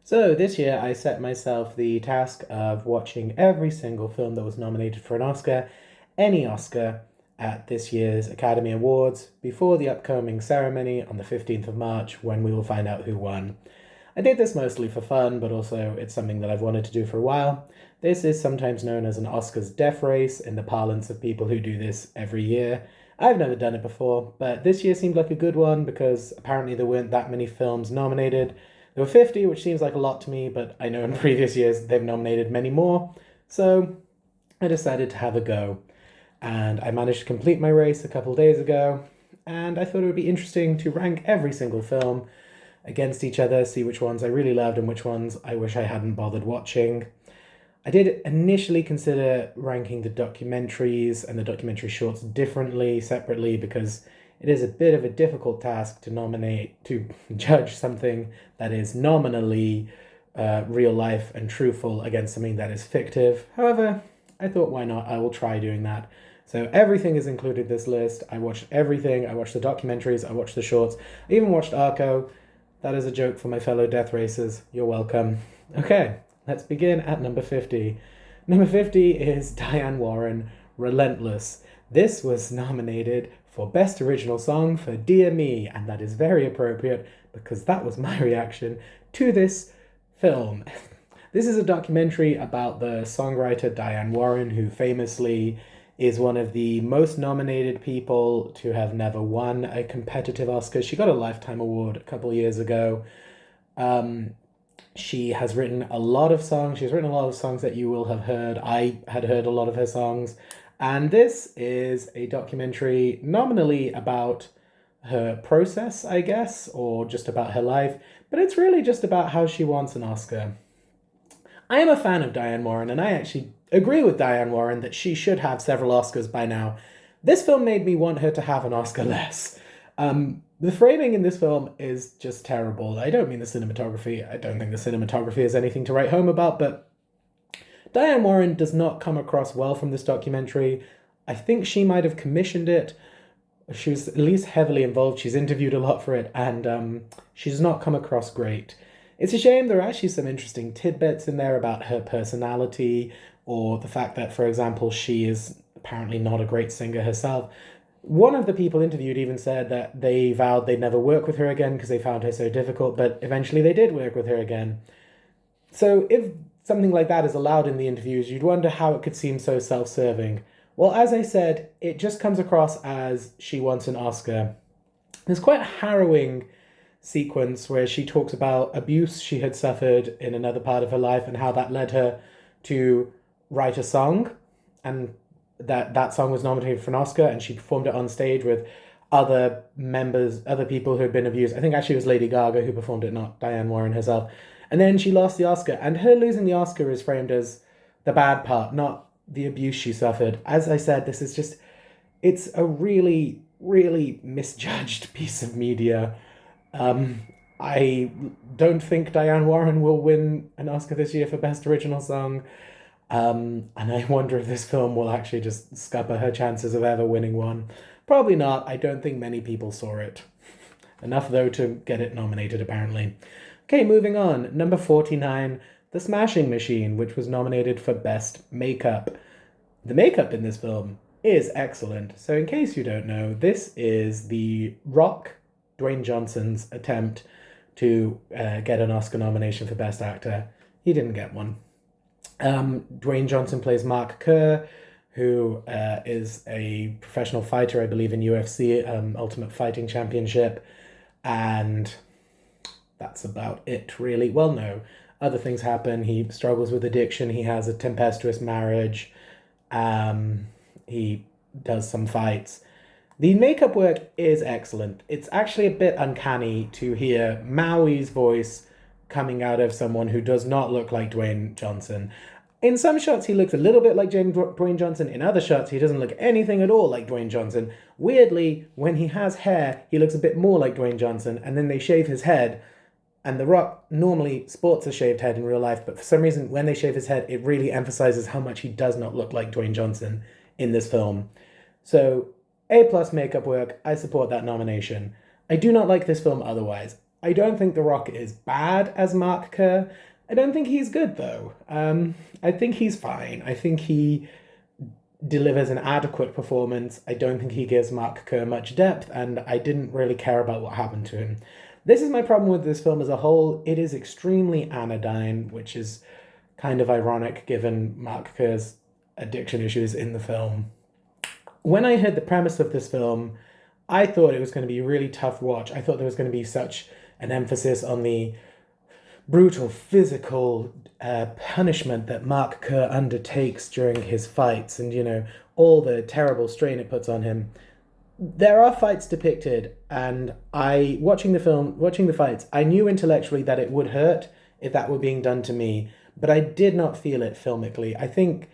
So this year I set myself the task of watching every single film that was nominated for an Oscar, any Oscar, at this year's Academy Awards before the upcoming ceremony on the 15th of March when we will find out who won. I did this mostly for fun, but also it's something that I've wanted to do for a while. This is sometimes known as an Oscars death race in the parlance of people who do this every year. I've never done it before, but this year seemed like a good one because apparently there weren't that many films nominated. There were 50, which seems like a lot to me, but I know in previous years they've nominated many more. So I decided to have a go. And I managed to complete my race a couple days ago. And I thought it would be interesting to rank every single film against each other, see which ones I really loved and which ones I wish I hadn't bothered watching. I did initially consider ranking the documentaries and the documentary shorts differently, separately, because it is a bit of a difficult task to judge something that is nominally real life and truthful against something that is fictive. However, I thought, why not? I will try doing that. So everything is included in this list. I watched everything. I watched the documentaries. I watched the shorts. I even watched Arco. That is a joke for my fellow death racers. You're welcome. Okay, let's begin at number 50. Number 50 is Diane Warren, Relentless. This was nominated for Best Original Song for Dear Me, and that is very appropriate because that was my reaction to this film. This is a documentary about the songwriter Diane Warren, who famously is one of the most nominated people to have never won a competitive Oscar. She got a Lifetime Award a couple years ago. She has written a lot of songs. She's written a lot of songs that you will have heard. I had heard a lot of her songs. And this is a documentary nominally about her process, I guess, or just about her life. But it's really just about how she wants an Oscar. I am a fan of Diane Warren, and I actually agree with Diane Warren that she should have several Oscars by now. This film made me want her to have an Oscar less. The framing in this film is just terrible. I don't mean the cinematography. I don't think the cinematography is anything to write home about, but Diane Warren does not come across well from this documentary. I think she might have commissioned it. She was at least heavily involved. She's interviewed a lot for it, and she does not come across great. It's a shame. There are actually some interesting tidbits in there about her personality, or the fact that, for example, she is apparently not a great singer herself. One of the people interviewed even said that they vowed they'd never work with her again because they found her so difficult, but eventually they did work with her again. So if something like that is allowed in the interviews, you'd wonder how it could seem so self-serving. Well, as I said, it just comes across as she wants an Oscar. There's quite a harrowing sequence where she talks about abuse she had suffered in another part of her life and how that led her to write a song, and that song was nominated for an Oscar, and she performed it on stage with other people who had been abused. I think actually it was Lady Gaga who performed it, not Diane Warren herself. And then she lost the Oscar, and her losing the Oscar is framed as the bad part, not the abuse she suffered. As I said, it's a really, really misjudged piece of media. I don't think Diane Warren will win an Oscar this year for Best Original Song. And I wonder if this film will actually just scupper her chances of ever winning one. Probably not. I don't think many people saw it. Enough, though, to get it nominated, apparently. Okay, moving on. Number 49, The Smashing Machine, which was nominated for Best Makeup. The makeup in this film is excellent. So in case you don't know, this is The Rock, Dwayne Johnson's attempt to get an Oscar nomination for Best Actor. He didn't get one. Dwayne Johnson plays Mark Kerr, who is a professional fighter, I believe, in UFC, Ultimate Fighting Championship, and that's about it, really. Well, no, other things happen. He struggles with addiction. He has a tempestuous marriage. He does some fights. The makeup work is excellent. It's actually a bit uncanny to hear Maui's voice coming out of someone who does not look like Dwayne Johnson. In some shots, he looks a little bit like Dwayne Johnson. In other shots, he doesn't look anything at all like Dwayne Johnson. Weirdly, when he has hair, he looks a bit more like Dwayne Johnson, and then they shave his head. And The Rock normally sports a shaved head in real life, but for some reason, when they shave his head, it really emphasizes how much he does not look like Dwayne Johnson in this film. So, A+ makeup work, I support that nomination. I do not like this film otherwise. I don't think The Rock is bad as Mark Kerr. I don't think he's good though. I think he's fine. I think he delivers an adequate performance. I don't think he gives Mark Kerr much depth, and I didn't really care about what happened to him. This is my problem with this film as a whole. It is extremely anodyne, which is kind of ironic given Mark Kerr's addiction issues in the film. When I heard the premise of this film, I thought it was going to be a really tough watch. I thought there was going to be such an emphasis on the brutal physical punishment that Mark Kerr undertakes during his fights and, all the terrible strain it puts on him. There are fights depicted, and watching the fights, I knew intellectually that it would hurt if that were being done to me, but I did not feel it filmically. I think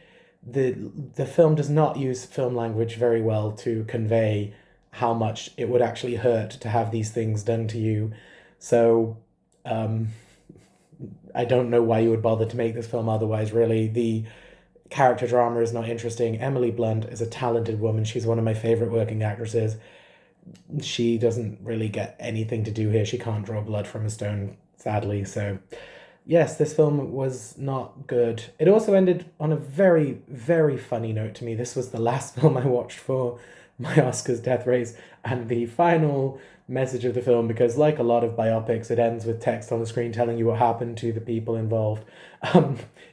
the film does not use film language very well to convey how much it would actually hurt to have these things done to you. So, I don't know why you would bother to make this film otherwise, really. The character drama is not interesting. Emily Blunt is a talented woman. She's one of my favorite working actresses. She doesn't really get anything to do here. She can't draw blood from a stone, sadly. So, yes, this film was not good. It also ended on a very, very funny note to me. This was the last film I watched for my Oscars death race, and the final message of the film, because like a lot of biopics, it ends with text on the screen telling you what happened to the people involved.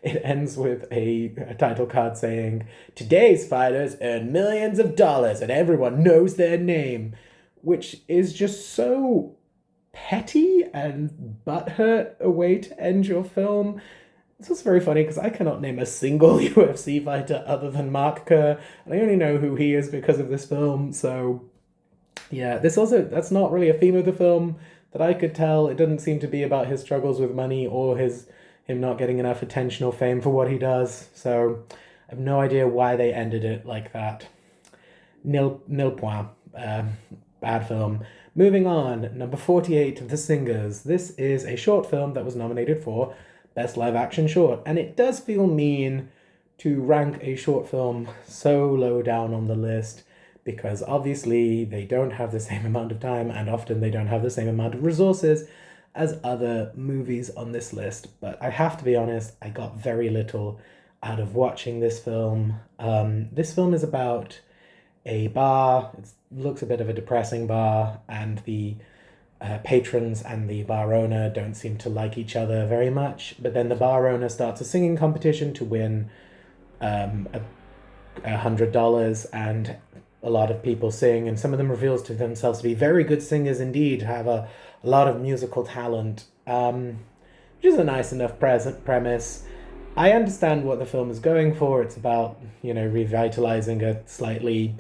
It ends with a title card saying, "Today's fighters earn millions of dollars and everyone knows their name," which is just so petty and butthurt a way to end your film. This was very funny because I cannot name a single UFC fighter other than Mark Kerr, and I only know who he is because of this film. So, yeah, that's not really a theme of the film that I could tell. It doesn't seem to be about his struggles with money or him not getting enough attention or fame for what he does. So, I have no idea why they ended it like that. Nil point. Bad film. Moving on, number 48 of The Singers. This is a short film that was nominated for Best Live Action Short, and it does feel mean to rank a short film so low down on the list because obviously they don't have the same amount of time and often they don't have the same amount of resources as other movies on this list. But I have to be honest, I got very little out of watching this film. This film is about a bar. It looks a bit of a depressing bar, and the patrons and the bar owner don't seem to like each other very much. But then the bar owner starts a singing competition to win $100, and a lot of people sing, and some of them reveals to themselves to be very good singers indeed, have a lot of musical talent, which is a nice enough premise. I understand what the film is going for. It's about, revitalizing a slightly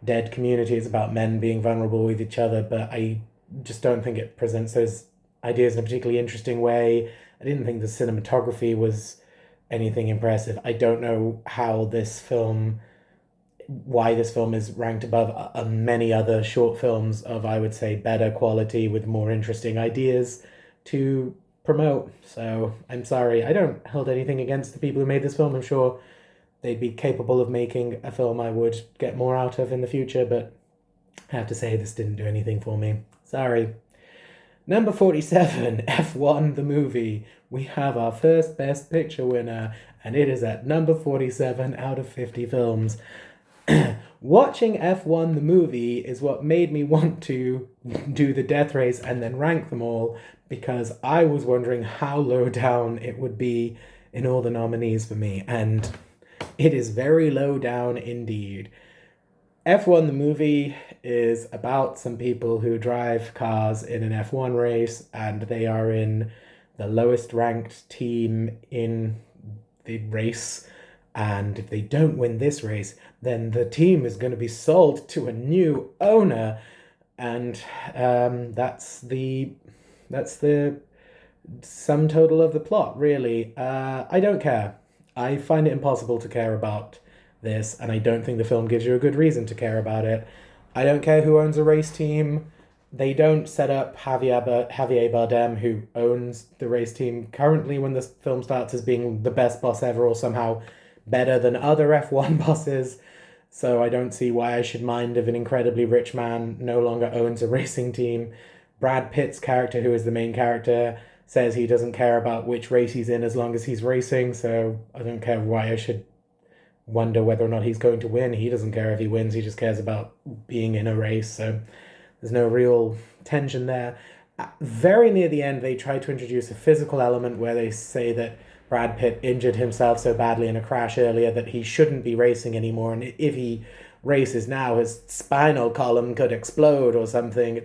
dead community. It's about men being vulnerable with each other, but I just don't think it presents those ideas in a particularly interesting way. I didn't think the cinematography was anything impressive. I don't know why this film is ranked above many other short films of, I would say, better quality with more interesting ideas to promote. So I'm sorry. I don't hold anything against the people who made this film. I'm sure they'd be capable of making a film I would get more out of in the future, but I have to say this didn't do anything for me. Sorry. Number 47, F1 the movie. We have our first Best Picture winner, and it is at number 47 out of 50 films. Watching F1 the movie is what made me want to do the death race and then rank them all, because I was wondering how low down it would be in all the nominees for me, and it is very low down indeed. F1 the movie is about some people who drive cars in an F1 race, and they are in the lowest ranked team in the race. And if they don't win this race, then the team is going to be sold to a new owner. And that's the sum total of the plot, really. I don't care. I find it impossible to care about this, and I don't think the film gives you a good reason to care about it. I don't care who owns a race team. They don't set up Javier Bardem, who owns the race team currently when the film starts, as being the best boss ever or somehow better than other F1 bosses. So I don't see why I should mind if an incredibly rich man no longer owns a racing team. Brad Pitt's character, who is the main character, says he doesn't care about which race he's in as long as he's racing, so I don't care why I should wonder whether or not he's going to win. He doesn't care if he wins, he just cares about being in a race, so there's no real tension there. Very near the end, they try to introduce a physical element where they say that Brad Pitt injured himself so badly in a crash earlier that he shouldn't be racing anymore, and if he races now, his spinal column could explode or something.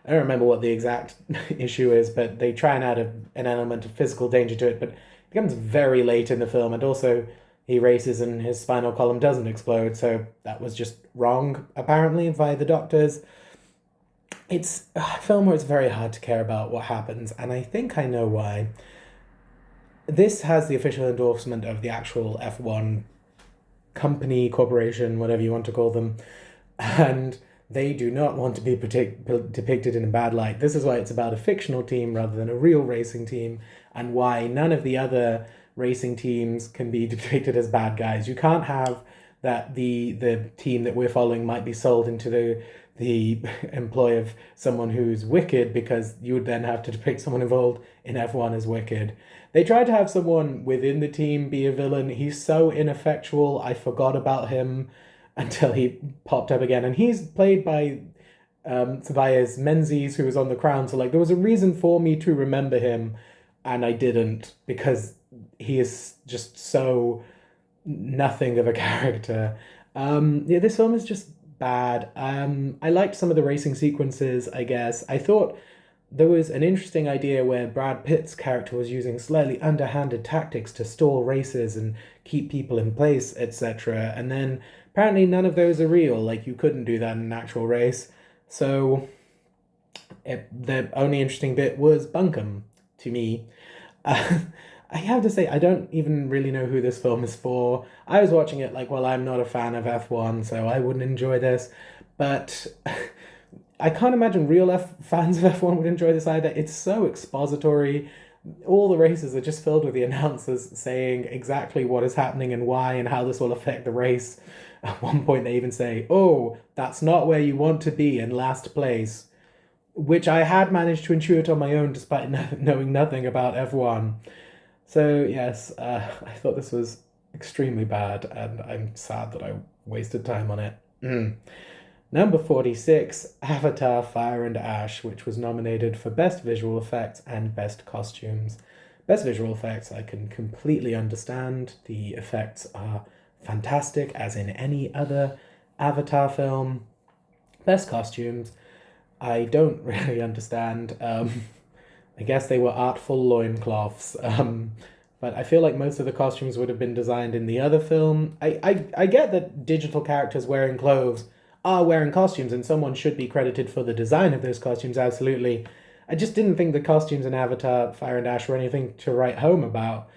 I don't remember what the exact issue is, but they try and add an element of physical danger to it, but it becomes very late in the film, and also he races and his spinal column doesn't explode, so that was just wrong, apparently, by the doctors. It's a film where it's very hard to care about what happens, and I think I know why. This has the official endorsement of the actual F1 company, corporation, whatever you want to call them, and they do not want to be depicted in a bad light. This is why it's about a fictional team rather than a real racing team, and why none of the other racing teams can be depicted as bad guys. You can't have that the team that we're following might be sold into the employ of someone who's wicked, because you would then have to depict someone involved in F1 as wicked. They tried to have someone within the team be a villain. He's so ineffectual, I forgot about him until he popped up again. And he's played by Tobias Menzies, who was on The Crown. So, like, there was a reason for me to remember him, and I didn't, because he is just so nothing of a character. Yeah, this film is just bad. I liked some of the racing sequences, I guess. I thought there was an interesting idea where Brad Pitt's character was using slightly underhanded tactics to stall races and keep people in place, etc. And then apparently none of those are real. Like, you couldn't do that in an actual race. So the only interesting bit was Bunkum to me. I have to say, I don't even really know who this film is for. I was watching it like, well, I'm not a fan of F1, so I wouldn't enjoy this. But I can't imagine real fans of F1 would enjoy this either. It's so expository. All the races are just filled with the announcers saying exactly what is happening and why and how this will affect the race. At one point, they even say, oh, that's not where you want to be in last place, which I had managed to intuit on my own despite knowing nothing about F1. So, yes, I thought this was extremely bad, and I'm sad that I wasted time on it. Number 46, Avatar Fire and Ash, which was nominated for Best Visual Effects and Best Costumes. Best Visual Effects, I can completely understand. The effects are fantastic, as in any other Avatar film. Best Costumes, I don't really understand. I guess they were artful loincloths. But I feel like most of the costumes would have been designed in the other film. I get that digital characters wearing clothes are wearing costumes, and someone should be credited for the design of those costumes, absolutely. I just didn't think the costumes in Avatar Fire and Ash were anything to write home about.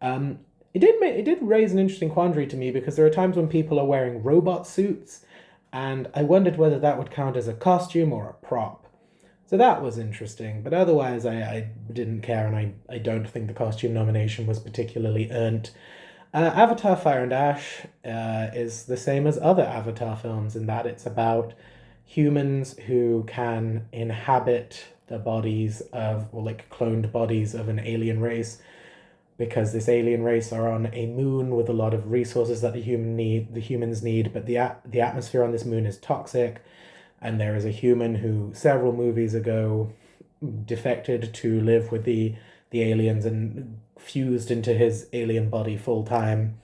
It did raise an interesting quandary to me, because there are times when people are wearing robot suits, and I wondered whether that would count as a costume or a prop. So that was interesting, but otherwise I didn't care, and I don't think the costume nomination was particularly earned. Avatar Fire and Ash is the same as other Avatar films in that it's about humans who can inhabit the bodies of, or like cloned bodies of an alien race, because this alien race are on a moon with a lot of resources that the humans need, but the atmosphere on this moon is toxic, and there is a human who several movies ago defected to live with the aliens and fused into his alien body full time.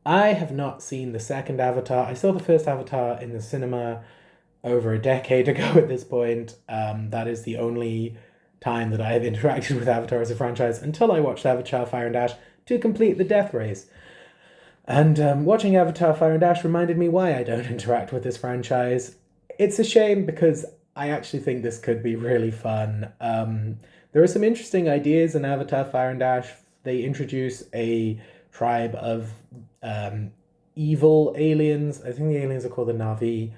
I have not seen the second Avatar. I saw the first Avatar in the cinema over a decade ago at this point. That is the only time that I have interacted with Avatar as a franchise, until I watched Avatar Fire and Ash to complete the death race. And watching Avatar Fire and Ash reminded me why I don't interact with this franchise. It's a shame, because I actually think this could be really fun. There are some interesting ideas in Avatar Fire and Ash. They introduce a tribe of evil aliens. I think the aliens are called the Na'vi.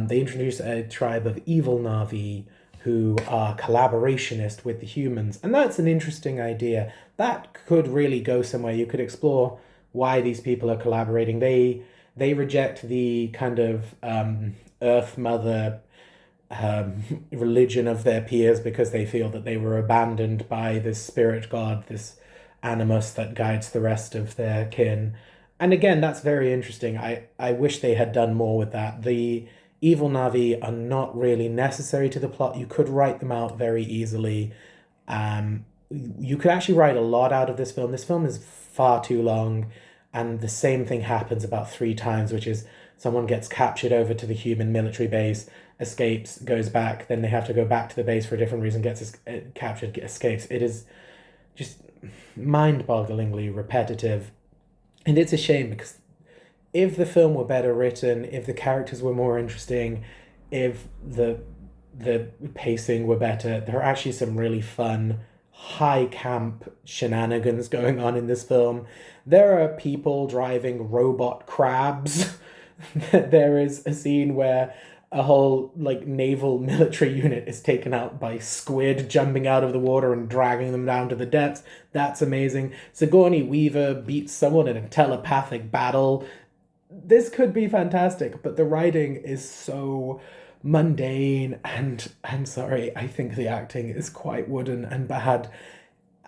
They introduce a tribe of evil Na'vi who are collaborationist with the humans. And that's an interesting idea. That could really go somewhere. You could explore why these people are collaborating. They reject the kind of Earth Mother religion of their peers because they feel that they were abandoned by this spirit god, this animus that guides the rest of their kin. And again, that's very interesting. I wish they had done more with that. The evil Navi are not really necessary to the plot. You could write them out very easily. You could actually write a lot out of this film. This film is far too long, and the same thing happens about three times, which is someone gets captured over to the human military base, escapes, goes back, then they have to go back to the base for a different reason, gets captured, escapes. It is just mind-bogglingly repetitive, and it's a shame because if the film were better written, if the characters were more interesting, if the pacing were better, there are actually some really fun high camp shenanigans going on in this film. There are people driving robot crabs. There is a scene where a whole like naval military unit is taken out by squid jumping out of the water and dragging them down to the depths. That's amazing. Sigourney Weaver beats someone in a telepathic battle. This could be fantastic, but the writing is so mundane, and I'm sorry, I think the acting is quite wooden and bad,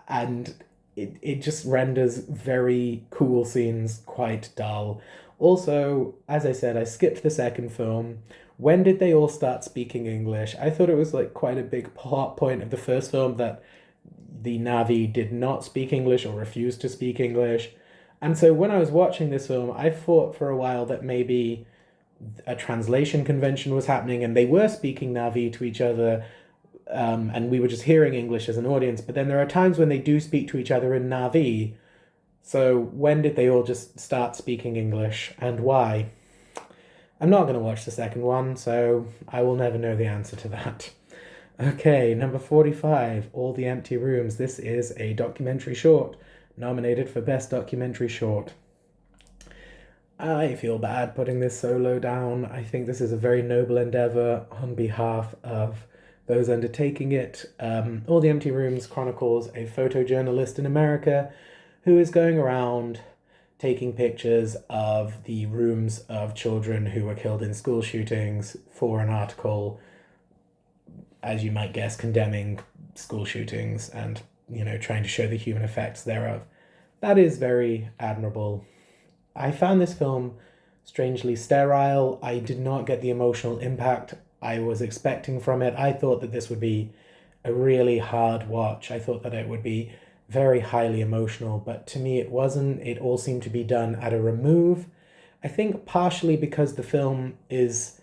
and it just renders very cool scenes quite dull. Also, as I said, I skipped the second film. When did they all start speaking English? I thought it was like quite a big plot point of the first film that the Navi did not speak English or refused to speak English. And so when I was watching this film, I thought for a while that maybe a translation convention was happening and they were speaking Navi to each other, and we were just hearing English as an audience. But then there are times when they do speak to each other in Navi. So when did they all just start speaking English and why? I'm not going to watch the second one, so I will never know the answer to that. Okay, number 45, All the Empty Rooms. This is a documentary short, nominated for Best Documentary Short. I feel bad putting this so low down. I think this is a very noble endeavor on behalf of those undertaking it. All the Empty Rooms chronicles a photojournalist in America who is going around taking pictures of the rooms of children who were killed in school shootings for an article, as you might guess, condemning school shootings and, trying to show the human effects thereof. That is very admirable. I found this film strangely sterile. I did not get the emotional impact I was expecting from it. I thought that this would be a really hard watch. I thought that it would be very highly emotional, but to me it wasn't. It all seemed to be done at a remove. I think partially because the film is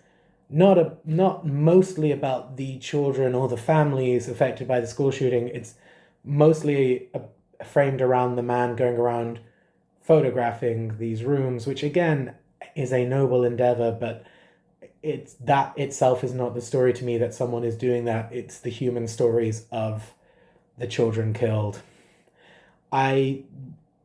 not mostly about the children or the families affected by the school shooting. It's mostly framed around the man going around photographing these rooms, which again is a noble endeavor, but it's that itself is not the story to me that someone is doing that. It's the human stories of the children killed. I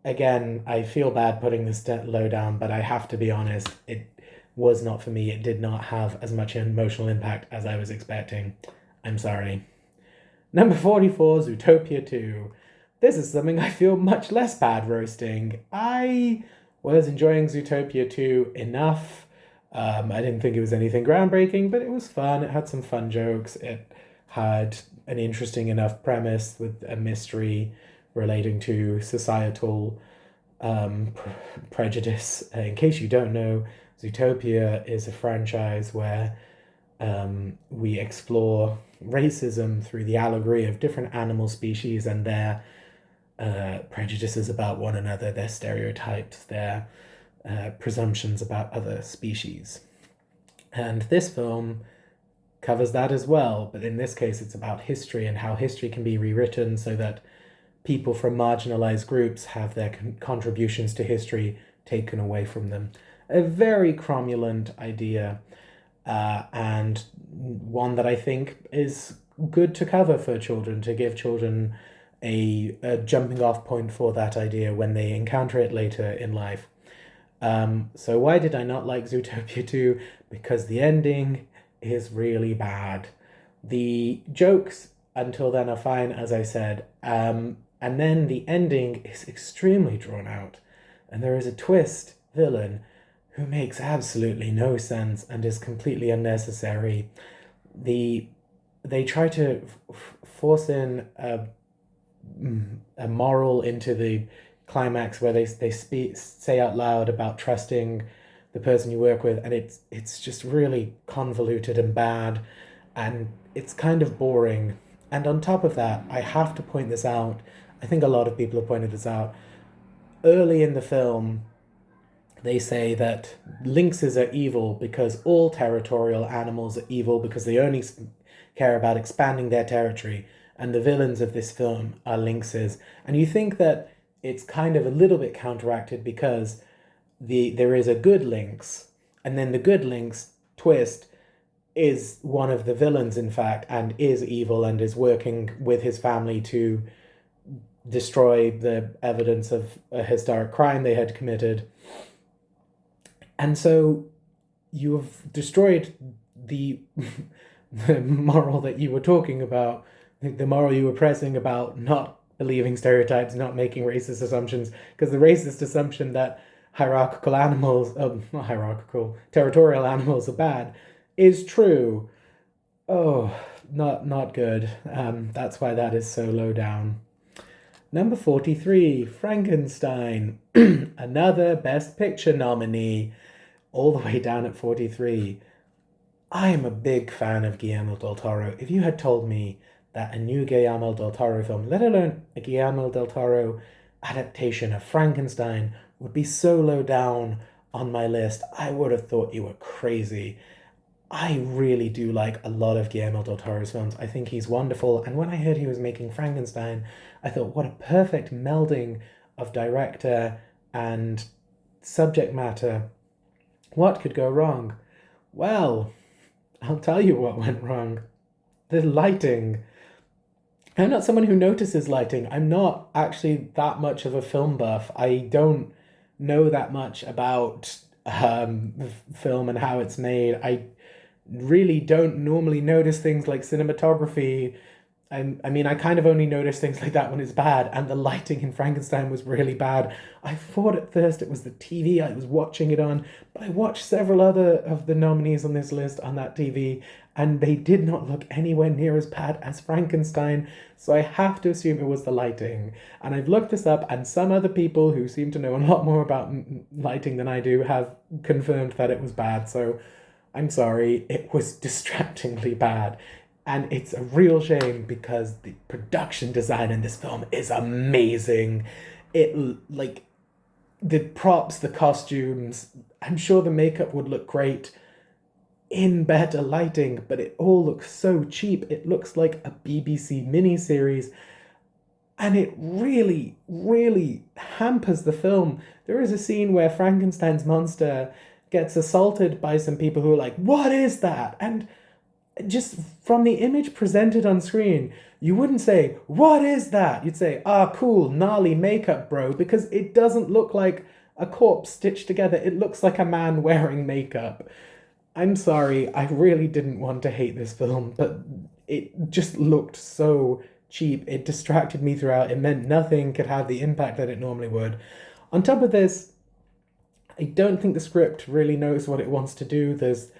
feel bad putting this low down, but I have to be honest, it was not for me. It did not have as much emotional impact as I was expecting. I'm sorry. Number 44, Zootopia 2. This is something I feel much less bad roasting. I was enjoying Zootopia 2 enough. I didn't think it was anything groundbreaking, but it was fun. It had some fun jokes. It had an interesting enough premise with a mystery relating to societal prejudice. In case you don't know, Zootopia is a franchise where we explore racism through the allegory of different animal species and their prejudices about one another, their stereotypes, their presumptions about other species. And this film covers that as well, but in this case it's about history and how history can be rewritten so that people from marginalized groups have their contributions to history taken away from them. A very cromulent idea, and one that I think is good to cover for children, to give children a jumping off point for that idea when they encounter it later in life. So why did I not like Zootopia 2? Because the ending is really bad. The jokes until then are fine, as I said, and then the ending is extremely drawn out, and there is a twist villain who makes absolutely no sense and is completely unnecessary. the they try to force in a moral into the climax where say out loud about trusting the person you work with, and it's just really convoluted and bad, and it's kind of boring. And on top of that, I have to point this out. I think a lot of people have pointed this out. Early in the film, they say that lynxes are evil because all territorial animals are evil because they only care about expanding their territory. And the villains of this film are lynxes. And you think that it's kind of a little bit counteracted because there is a good lynx, and then the good lynx twist is one of the villains, in fact, and is evil and is working with his family to destroy the evidence of a historic crime they had committed. And so you have destroyed the the moral that you were talking about, the moral you were pressing about not believing stereotypes, not making racist assumptions, because the racist assumption that hierarchical animals, not hierarchical, territorial animals are bad, is true. Oh, not good. That's why that is so low down. Number 43, Frankenstein, another Best Picture nominee, all the way down at 43. I am a big fan of Guillermo del Toro. If you had told me that a new Guillermo del Toro film, let alone a Guillermo del Toro adaptation of Frankenstein, would be so low down on my list, I would have thought you were crazy. I really do like a lot of Guillermo del Toro's films. I think he's wonderful. And when I heard he was making Frankenstein, I thought, what a perfect melding of director and subject matter. What could go wrong? Well, I'll tell you what went wrong. The lighting. I'm not someone who notices lighting. I'm not actually that much of a film buff. I don't know that much about film and how it's made. I really don't normally notice things like cinematography. I mean, I kind of only notice things like that when it's bad, and the lighting in Frankenstein was really bad. I thought at first it was the TV I was watching it on, but I watched several other of the nominees on this list on that TV, and they did not look anywhere near as bad as Frankenstein, so I have to assume it was the lighting. And I've looked this up, and some other people who seem to know a lot more about lighting than I do have confirmed that it was bad, so I'm sorry, it was distractingly bad. And it's a real shame because the production design in this film is amazing. It, like, the props, the costumes, I'm sure the makeup would look great in better lighting, but it all looks so cheap. It looks like a BBC miniseries, and it really, really hampers the film. There is a scene where Frankenstein's monster gets assaulted by some people who are like, "What is that?" And just from the image presented on screen, you wouldn't say, "What is that?" You'd say, "Ah, cool, gnarly makeup, bro," because it doesn't look like a corpse stitched together. It looks like a man wearing makeup. I'm sorry, I really didn't want to hate this film, but it just looked so cheap. It distracted me throughout. It meant nothing could have the impact that it normally would. On top of this, I don't think the script really knows what it wants to do. There's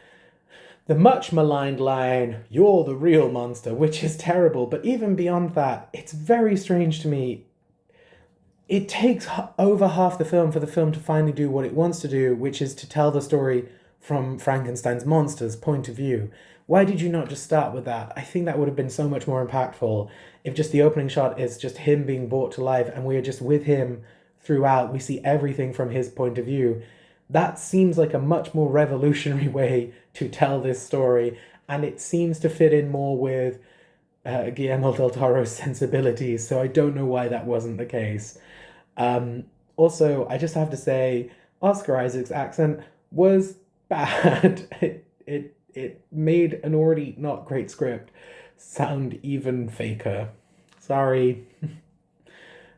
the much maligned line, "You're the real monster," which is terrible, but even beyond that, it's very strange to me. It takes over half the film for the film to finally do what it wants to do, which is to tell the story from Frankenstein's monster's point of view. Why did you not just start with that? I think that would have been so much more impactful if just the opening shot is just him being brought to life and we're just with him throughout. We see everything from his point of view. That seems like a much more revolutionary way to tell this story, and it seems to fit in more with Guillermo del Toro's sensibilities, so I don't know why that wasn't the case. Also, I just have to say, Oscar Isaac's accent was bad. It made an already not great script sound even faker. Sorry.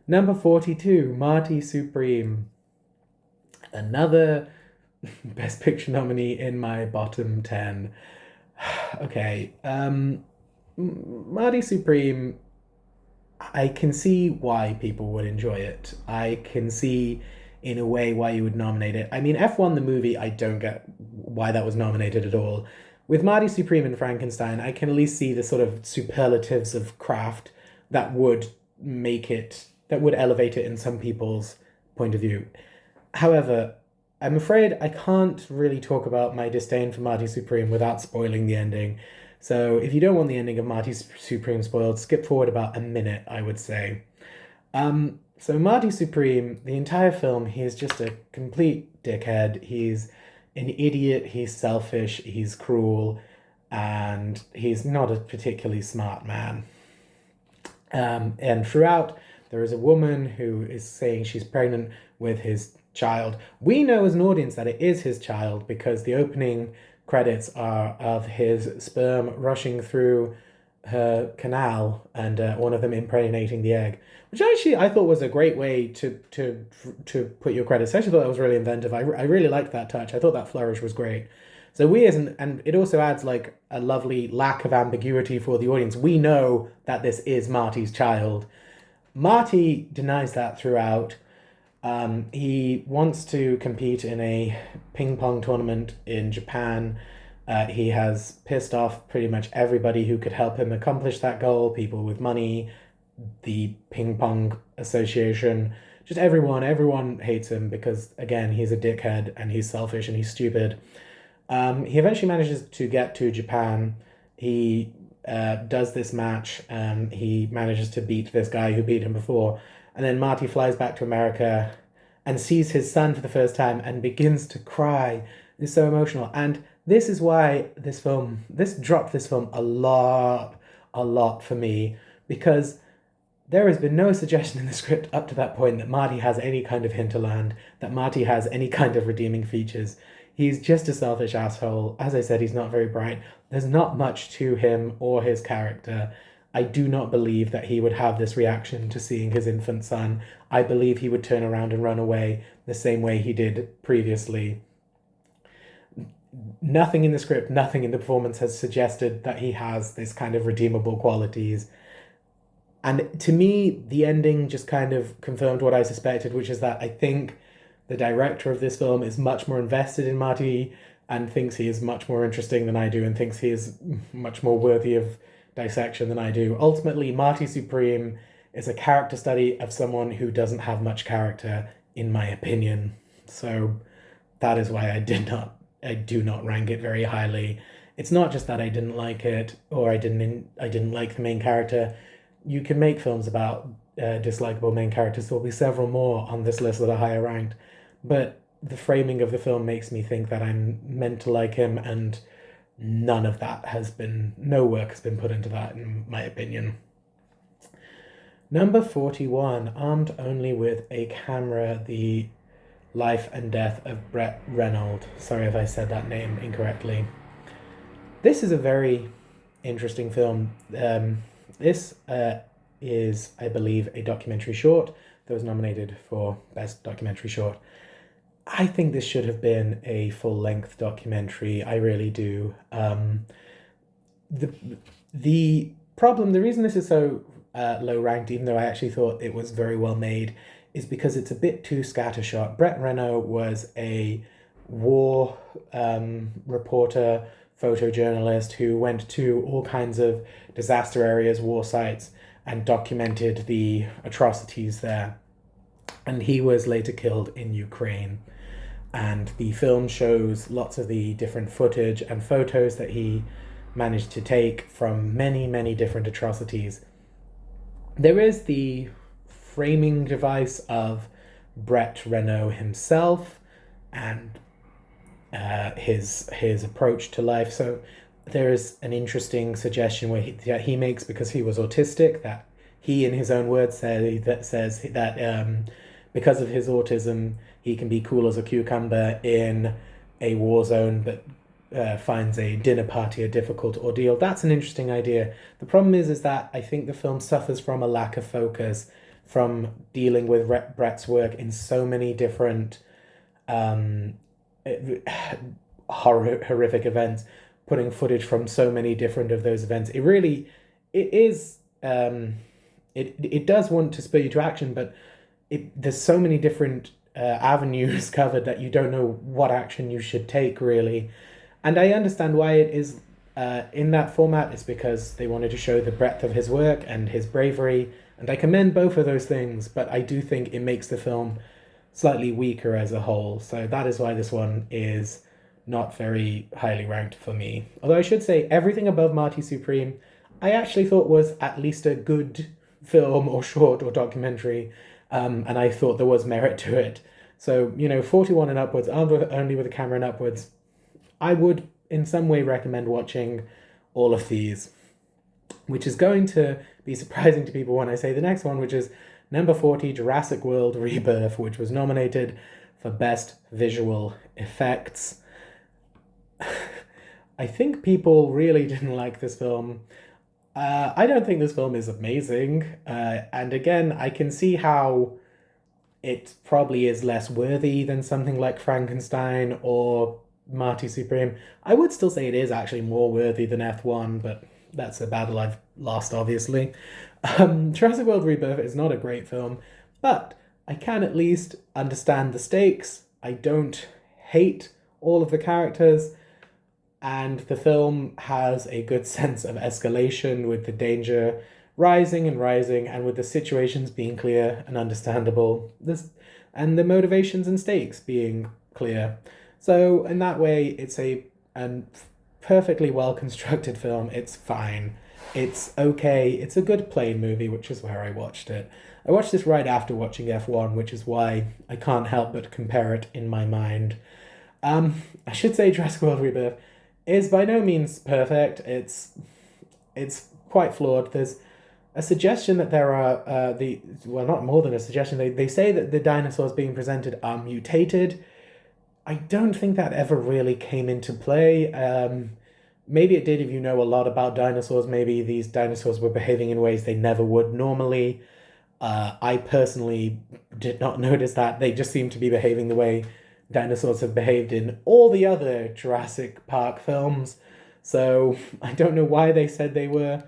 Number 42, Marty Supreme. Another Best Picture nominee in my bottom 10. Okay, Marty Supreme, I can see why people would enjoy it. I can see, in a way, why you would nominate it. I mean, F1 the movie, I don't get why that was nominated at all. With Marty Supreme and Frankenstein, I can at least see the sort of superlatives of craft that would that would elevate it in some people's point of view. However, I'm afraid I can't really talk about my disdain for Marty Supreme without spoiling the ending. So if you don't want the ending of Marty Supreme spoiled, skip forward about a minute, I would say. So Marty Supreme, the entire film, he's just a complete dickhead. He's an idiot, he's selfish, he's cruel, and he's not a particularly smart man. And throughout, there is a woman who is saying she's pregnant with his child. We know as an audience that it is his child because the opening credits are of his sperm rushing through her canal and one of them impregnating the egg, which actually I thought was a great way to put your credits. I actually thought that was really inventive. I really liked that touch. I thought that flourish was great. So we as an, and it also adds like a lovely lack of ambiguity for the audience. We know that this is Marty's child. Marty denies that throughout. He wants to compete in a ping pong tournament in Japan. He has pissed off pretty much everybody who could help him accomplish that goal, people with money, the ping pong association, just everyone. Everyone hates him because, again, he's a dickhead and he's selfish and he's stupid. He eventually manages to get to Japan. He does this match. He manages to beat this guy who beat him before. And then Marty flies back to America and sees his son for the first time and begins to cry. It's so emotional. And this is why this dropped this film a lot for me, because there has been no suggestion in the script up to that point that Marty has any kind of hinterland, that Marty has any kind of redeeming features. He's just a selfish asshole. As I said, he's not very bright. There's not much to him or his character. I do not believe that he would have this reaction to seeing his infant son. I believe he would turn around and run away the same way he did previously. Nothing in the script, nothing in the performance has suggested that he has this kind of redeemable qualities. And to me, the ending just kind of confirmed what I suspected, which is that I think the director of this film is much more invested in Marty and thinks he is much more interesting than I do and thinks he is much more worthy of dissection than I do. Ultimately, Marty Supreme is a character study of someone who doesn't have much character, in my opinion. So that is why I do not rank it very highly. It's not just that I didn't like it or I didn't like the main character. You can make films about dislikable main characters. There'll be several more on this list that are higher ranked, but the framing of the film makes me think that I'm meant to like him, and no work has been put into that, in my opinion. Number 41, Armed Only with a Camera, the life and death of Brett Reynolds. Sorry if I said that name incorrectly. This is a very interesting film. This is, I believe, a documentary short that was nominated for Best Documentary Short. I think this should have been a full-length documentary. I really do. The reason this is so low ranked, even though I actually thought it was very well made, is because it's a bit too scattershot. Brett Renault was a war reporter, photojournalist who went to all kinds of disaster areas, war sites, and documented the atrocities there. And he was later killed in Ukraine. And the film shows lots of the different footage and photos that he managed to take from many, many different atrocities. There is the framing device of Brett Renault himself and his approach to life. So there is an interesting suggestion that he makes, because he was autistic, that he, in his own words, says that because of his autism, he can be cool as a cucumber in a war zone, but finds a dinner party a difficult ordeal. That's an interesting idea. The problem is that I think the film suffers from a lack of focus, from dealing with Brett's work in so many different horrific events, putting footage from so many different of those events. It does want to spur you to action, but there's so many different avenues covered that you don't know what action you should take, really. And I understand why it is in that format. It's because they wanted to show the breadth of his work and his bravery, and I commend both of those things, but I do think it makes the film slightly weaker as a whole. So that is why this one is not very highly ranked for me. Although I should say, everything above Marty Supreme, I actually thought was at least a good film or short or documentary, and I thought there was merit to it. So, 41 and upwards, armed with, only with a camera and upwards, I would in some way recommend watching all of these, which is going to be surprising to people when I say the next one, which is number 40, Jurassic World Rebirth, which was nominated for Best Visual Effects. I think people really didn't like this film. I don't think this film is amazing. And again, I can see how it probably is less worthy than something like Frankenstein or Marty Supreme. I would still say it is actually more worthy than F1, but that's a battle I've lost, obviously. Jurassic World Rebirth is not a great film, but I can at least understand the stakes. I don't hate all of the characters, and the film has a good sense of escalation with the danger rising and rising, and with the situations being clear and understandable, and the motivations and stakes being clear. So in that way, it's a perfectly well constructed film. It's fine. It's okay. It's a good plane movie, which is where I watched it. I watched this right after watching F1, which is why I can't help but compare it in my mind. I should say Jurassic World Rebirth is by no means perfect. It's quite flawed. There's a suggestion that there are not more than a suggestion. They say that the dinosaurs being presented are mutated. I don't think that ever really came into play. Maybe it did if you know a lot about dinosaurs. Maybe these dinosaurs were behaving in ways they never would normally. I personally did not notice that. They just seem to be behaving the way dinosaurs have behaved in all the other Jurassic Park films. So I don't know why they said they were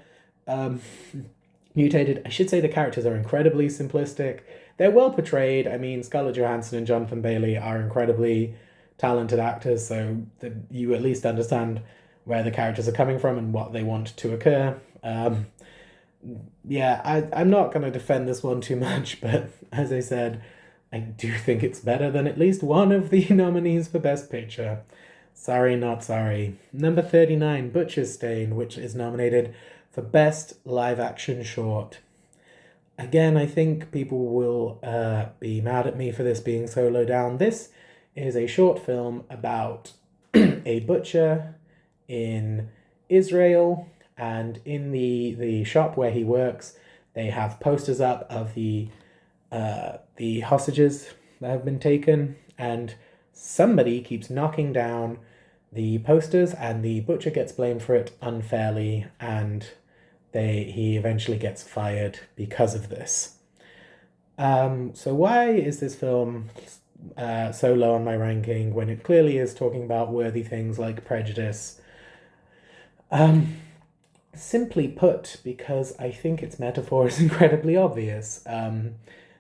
mutated. I should say the characters are incredibly simplistic. They're well portrayed. I mean, Scarlett Johansson and Jonathan Bailey are incredibly talented actors, so that you at least understand where the characters are coming from and what they want to occur. I'm not going to defend this one too much, but as I said, I do think it's better than at least one of the nominees for Best Picture. Sorry, not sorry. Number 39, Butcher's Stain, which is nominated for Best Live Action Short. Again, I think people will be mad at me for this being so low down. This is a short film about a butcher in Israel, and in the shop where he works, they have posters up of the hostages that have been taken, and somebody keeps knocking down the posters, and the butcher gets blamed for it unfairly, and he eventually gets fired because of this. So why is this film so low on my ranking when it clearly is talking about worthy things like prejudice? Simply put, because I think its metaphor is incredibly obvious.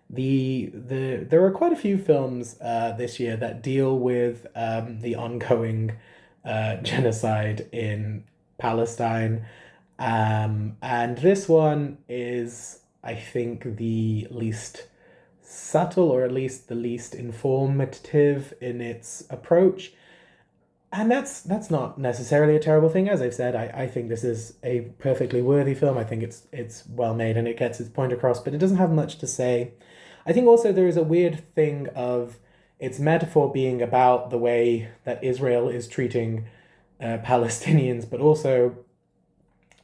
There are quite a few films this year that deal with the ongoing genocide in Palestine. And this one is, I think, the least subtle, or at least the least informative in its approach. And that's not necessarily a terrible thing. As I've said, I think this is a perfectly worthy film. I think it's well made and it gets its point across, but it doesn't have much to say. I think also there is a weird thing of its metaphor being about the way that Israel is treating Palestinians, but also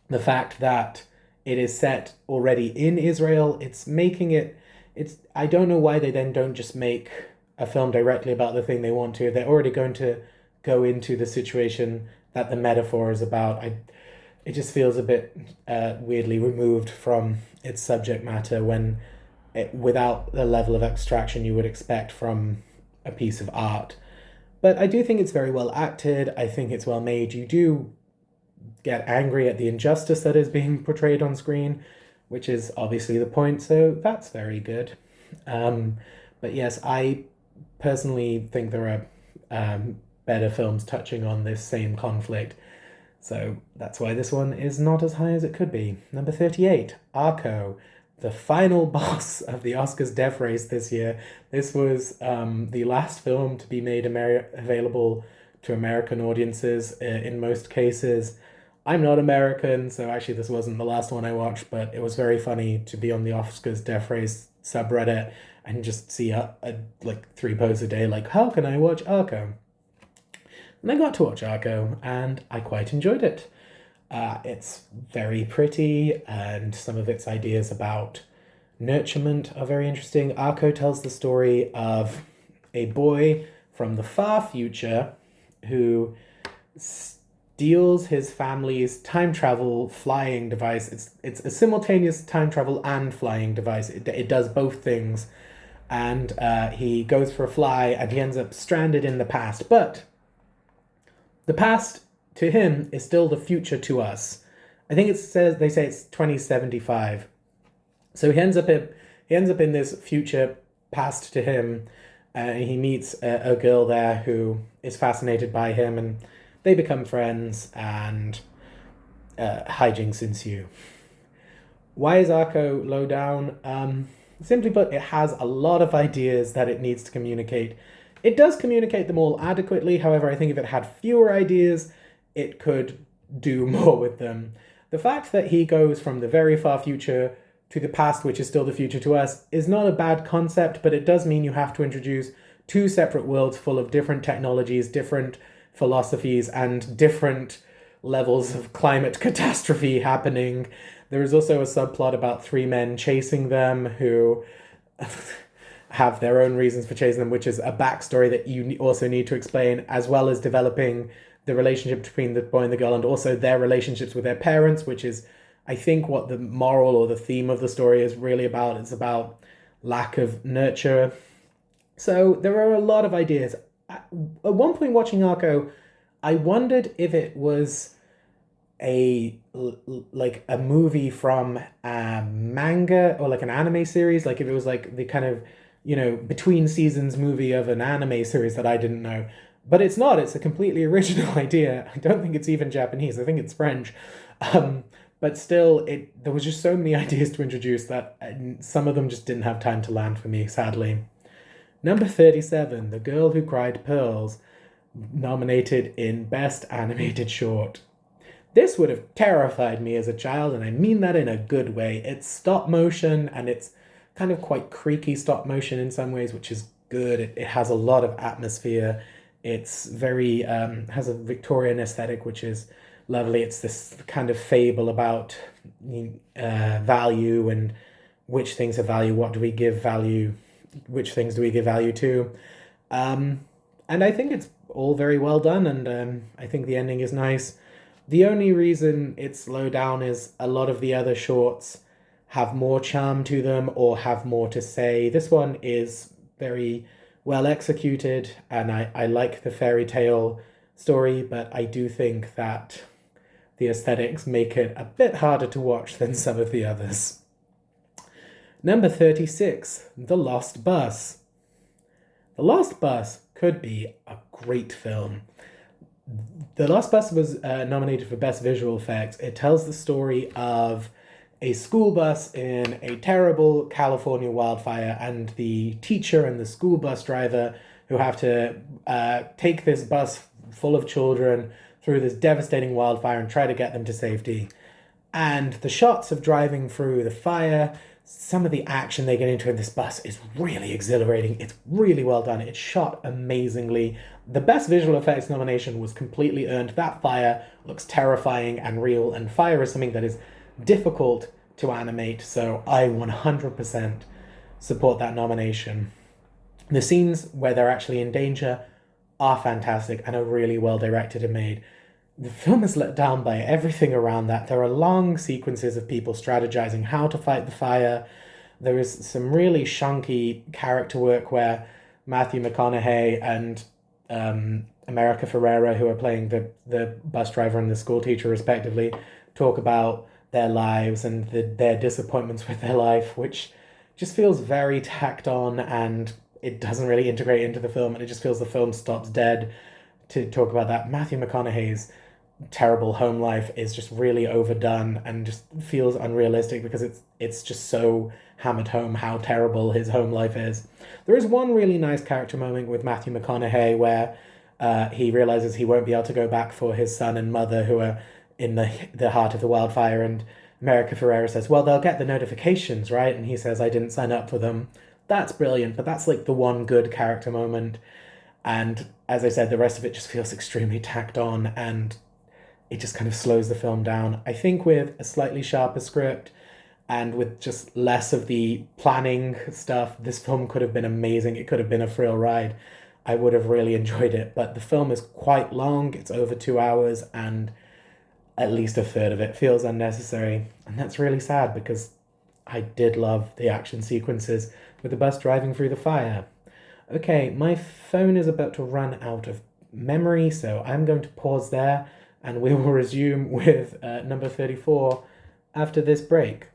the fact that it is set already in Israel. I don't know why they then don't just make a film directly about the thing they want to. They're already going to go into the situation that the metaphor is about. It just feels a bit weirdly removed from its subject matter without the level of abstraction you would expect from a piece of art. But I do think it's very well acted. I think it's well made. You do get angry at the injustice that is being portrayed on screen, which is obviously the point, so that's very good. But yes, I personally think there are better films touching on this same conflict. So that's why this one is not as high as it could be. Number 38, Arco, the final boss of the Oscars death race this year. This was the last film to be made available to American audiences in most cases. I'm not American, so actually this wasn't the last one I watched, but it was very funny to be on the Oscars death race subreddit and just see like 3 posts a day like, how can I watch Arco? And I got to watch Arco, and I quite enjoyed it. It's very pretty, and some of its ideas about nurturement are very interesting. Arco tells the story of a boy from the far future who steals his family's time travel flying device. It's a simultaneous time travel and flying device. It does both things, and he goes for a fly, and he ends up stranded in the past. But the past to him is still the future to us. I think they say it's 2075. So he ends up in this future past to him. He meets a girl there who is fascinated by him, and they become friends, and hijinks ensue. Why is Arco low down? Simply put, it has a lot of ideas that it needs to communicate. It does communicate them all adequately. However, I think if it had fewer ideas, it could do more with them. The fact that he goes from the very far future to the past, which is still the future to us, is not a bad concept, but it does mean you have to introduce two separate worlds full of different technologies, different philosophies, and different levels of climate catastrophe happening. There is also a subplot about three men chasing them who have their own reasons for chasing them, which is a backstory that you also need to explain, as well as developing the relationship between the boy and the girl, and also their relationships with their parents, which is, I think, what the moral or the theme of the story is really about. It's about lack of nurture. So there are a lot of ideas. At one point watching Arco, I wondered if it was like a movie from a manga or like an anime series, like if it was like the kind of, between seasons movie of an anime series that I didn't know. But it's not. It's a completely original idea. I don't think it's even Japanese. I think it's French. But still, there was just so many ideas to introduce that some of them just didn't have time to land for me, sadly. Number 37, The Girl Who Cried Pearls, nominated in Best Animated Short. This would have terrified me as a child, and I mean that in a good way. It's stop motion, and it's kind of quite creaky stop motion in some ways, which is good. It has a lot of atmosphere. It's very, has a Victorian aesthetic, which is lovely. It's this kind of fable about value and which things have value, what do we give value, which things do we give value to. And I think it's all very well done, and I think the ending is nice. The only reason it's low down is a lot of the other shorts have more charm to them or have more to say. This one is very well executed, and I like the fairy tale story, but I do think that the aesthetics make it a bit harder to watch than some of the others. Number 36, The Lost Bus. The Lost Bus could be a great film. The Lost Bus was nominated for Best Visual Effects. It tells the story of a school bus in a terrible California wildfire, and the teacher and the school bus driver who have to take this bus full of children through this devastating wildfire and try to get them to safety. And the shots of driving through the fire, some of the action they get into in this bus is really exhilarating. It's really well done. It's shot amazingly. The Best Visual Effects nomination was completely earned. That fire looks terrifying and real, and fire is something that is difficult to animate, so I 100% support that nomination. The scenes where they're actually in danger are fantastic and are really well directed and made. The film is let down by everything around that. There are long sequences of people strategizing how to fight the fire. There is some really shonky character work where Matthew McConaughey and America Ferrera, who are playing the bus driver and the school teacher respectively, talk about their lives and their disappointments with their life, which just feels very tacked on, and it doesn't really integrate into the film, and it just feels the film stops dead to talk about that. Matthew McConaughey's terrible home life is just really overdone and just feels unrealistic because it's just so hammered home how terrible his home life is. There is one really nice character moment with Matthew McConaughey where he realizes he won't be able to go back for his son and mother who are in the heart of the wildfire, and America Ferrera says, "Well, they'll get the notifications, right?" And he says, "I didn't sign up for them." That's brilliant, but that's like the one good character moment. And as I said, the rest of it just feels extremely tacked on, and it just kind of slows the film down. I think with a slightly sharper script and with just less of the planning stuff, this film could have been amazing. It could have been a thrill ride. I would have really enjoyed it, but the film is quite long. It's over 2 hours, and at least a third of it feels unnecessary. And that's really sad because I did love the action sequences with the bus driving through the fire. Okay, my phone is about to run out of memory, so I'm going to pause there and we will resume with number 34 after this break.